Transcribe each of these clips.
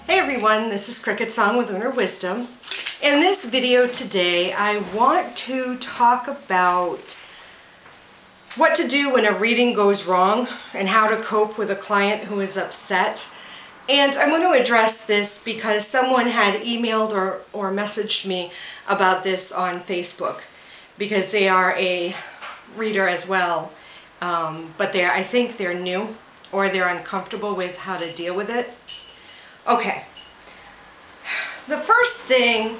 Hey everyone, this is CricketSong with Lunar Wisdom. In this video today, I want to talk about what to do when a reading goes wrong and how to cope with a client who is upset. And I want to address this because someone had emailed or messaged me about this on Facebook because they are a reader as well, but I think they're new or they're uncomfortable with how to deal with it. Okay, the first thing,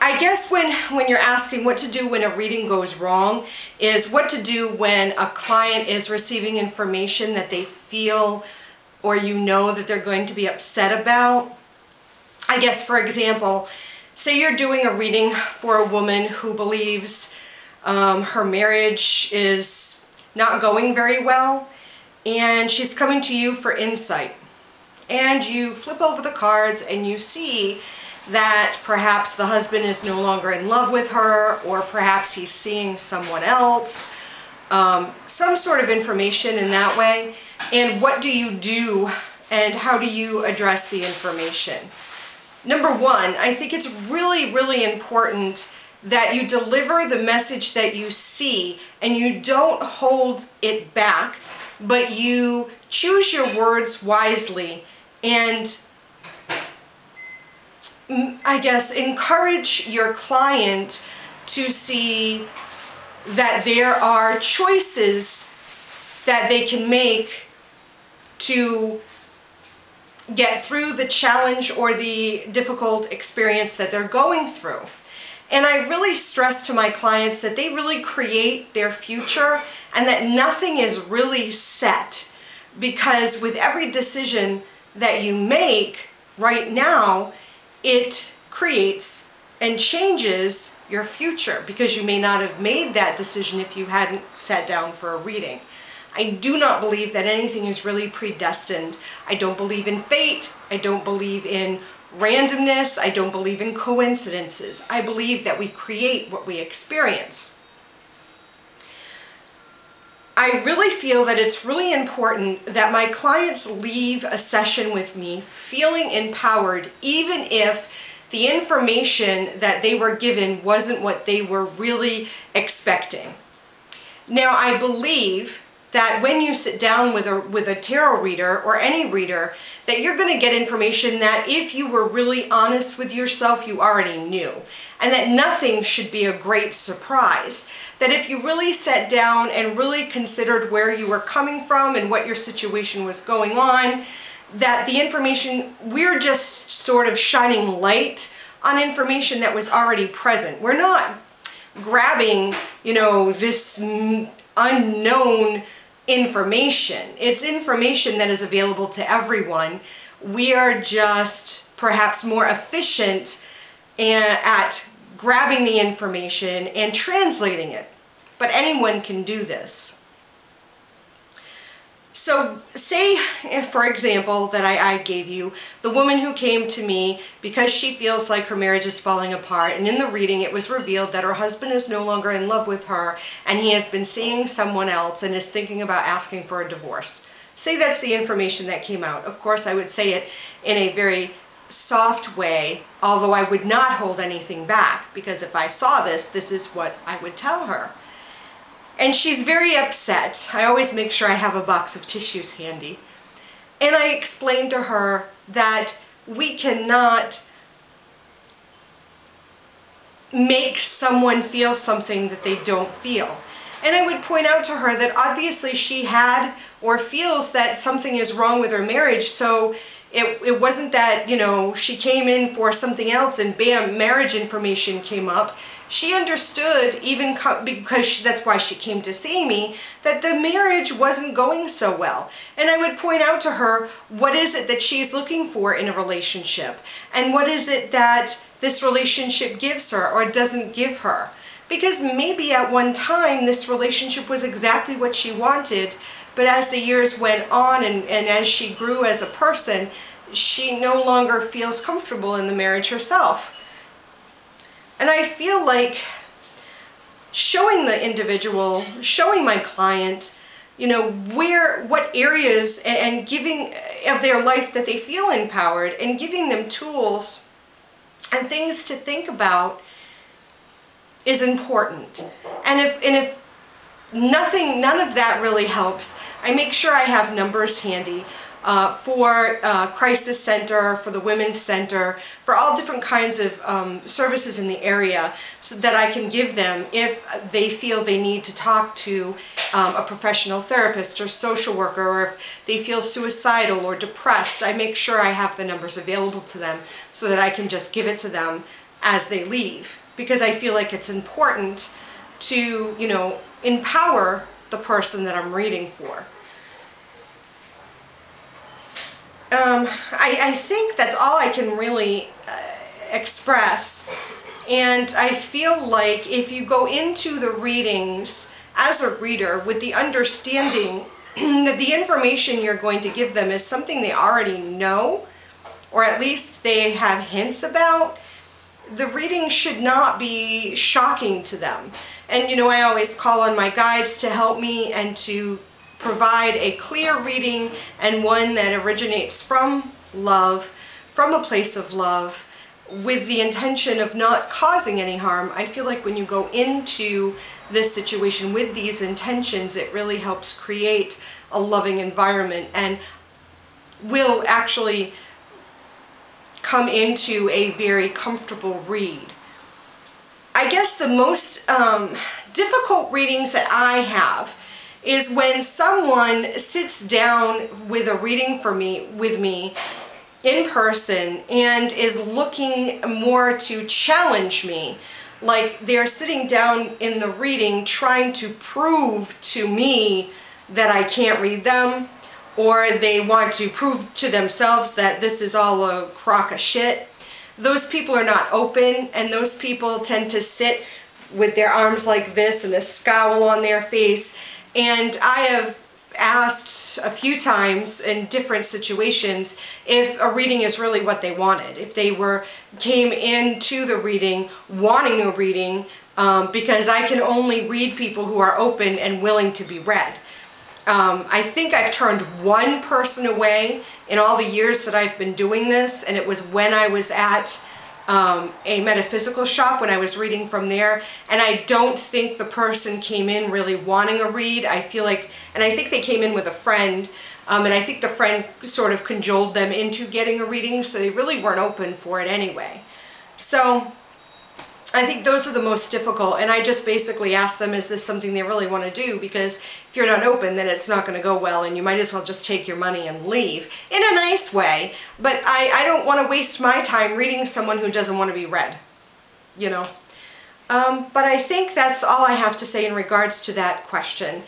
I guess when you're asking what to do when a reading goes wrong is what to do when a client is receiving information that they feel or you know that they're going to be upset about. I guess, for example, say you're doing a reading for a woman who believes her marriage is not going very well and she's coming to you for insight. And you flip over the cards and you see that perhaps the husband is no longer in love with her, or perhaps he's seeing someone else, some sort of information in that way. And what do you do and how do you address the information? Number one, I think it's really, really important that you deliver the message that you see and you don't hold it back, but you choose your words wisely and I guess encourage your client to see that there are choices that they can make to get through the challenge or the difficult experience that they're going through. And I really stress to my clients that they really create their future and that nothing is really set, because with every decision that you make right now, it creates and changes your future, because you may not have made that decision if you hadn't sat down for a reading. I do not believe that anything is really predestined. I don't believe in fate. I don't believe in randomness. I don't believe in coincidences. I believe that we create what we experience. I really feel that it's really important that my clients leave a session with me feeling empowered, even if the information that they were given wasn't what they were really expecting. Now, I believe that when you sit down with a tarot reader or any reader, that you're going to get information that if you were really honest with yourself, you already knew. And that nothing should be a great surprise. That if you really sat down and really considered where you were coming from and what your situation was going on, that the information, we're just sort of shining light on information that was already present. We're not grabbing, this unknown information. It's information that is available to everyone. We are just perhaps more efficient at grabbing the information and translating it, but anyone can do this. So say, for example, that I gave you the woman who came to me because she feels like her marriage is falling apart, and in the reading it was revealed that her husband is no longer in love with her and he has been seeing someone else and is thinking about asking for a divorce. Say that's the information that came out. Of course, I would say it in a very soft way, although I would not hold anything back, because if I saw this, this is what I would tell her. And she's very upset. I always make sure I have a box of tissues handy. And I explained to her that we cannot make someone feel something that they don't feel. And I would point out to her that obviously she had or feels that something is wrong with her marriage, so it wasn't that, she came in for something else and bam, marriage information came up. She understood, even because that's why she came to see me, that the marriage wasn't going so well. And I would point out to her, what is it that she's looking for in a relationship? And what is it that this relationship gives her or doesn't give her? Because maybe at one time this relationship was exactly what she wanted, but as the years went on and as she grew as a person, she no longer feels comfortable in the marriage herself. And I feel like showing the individual, showing my client you know, what areas and giving of their life that they feel empowered, and giving them tools and things to think about is important. And if none of that really helps, I make sure I have numbers handy for Crisis Center, for the Women's Center, for all different kinds of services in the area, so that I can give them if they feel they need to talk to a professional therapist or social worker, or if they feel suicidal or depressed. I make sure I have the numbers available to them so that I can just give it to them as they leave, because I feel like it's important to, you know, empower the person that I'm reading for. I think that's all I can really express, and I feel like if you go into the readings as a reader with the understanding that the information you're going to give them is something they already know, or at least they have hints about, the reading should not be shocking to them. And you know, I always call on my guides to help me and to provide a clear reading, and one that originates from love, from a place of love, with the intention of not causing any harm. I feel like when you go into this situation with these intentions, it really helps create a loving environment and will actually come into a very comfortable read. I guess the most difficult readings that I have is when someone sits down with a reading with me in person and is looking more to challenge me. Like they're sitting down in the reading trying to prove to me that I can't read them, or they want to prove to themselves that this is all a crock of shit. Those people are not open, and those people tend to sit with their arms like this and a scowl on their face. And I have asked a few times in different situations if a reading is really what they wanted, if they came into the reading wanting a reading, because I can only read people who are open and willing to be read. I think I've turned one person away in all the years that I've been doing this, and it was when I was at a metaphysical shop, when I was reading from there, and I don't think the person came in really wanting a read. I feel like, and I think they came in with a friend, and I think the friend sort of cajoled them into getting a reading, so they really weren't open for it anyway. So I think those are the most difficult, and I just basically ask them, is this something they really want to do? Because if you're not open, then it's not going to go well, and you might as well just take your money and leave in a nice way. But I don't want to waste my time reading someone who doesn't want to be read, you know. But I think that's all I have to say in regards to that question.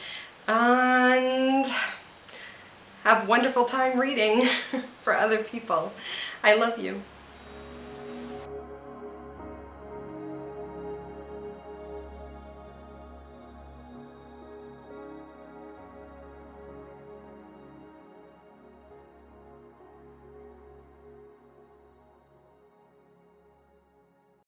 And have a wonderful time reading for other people. I love you.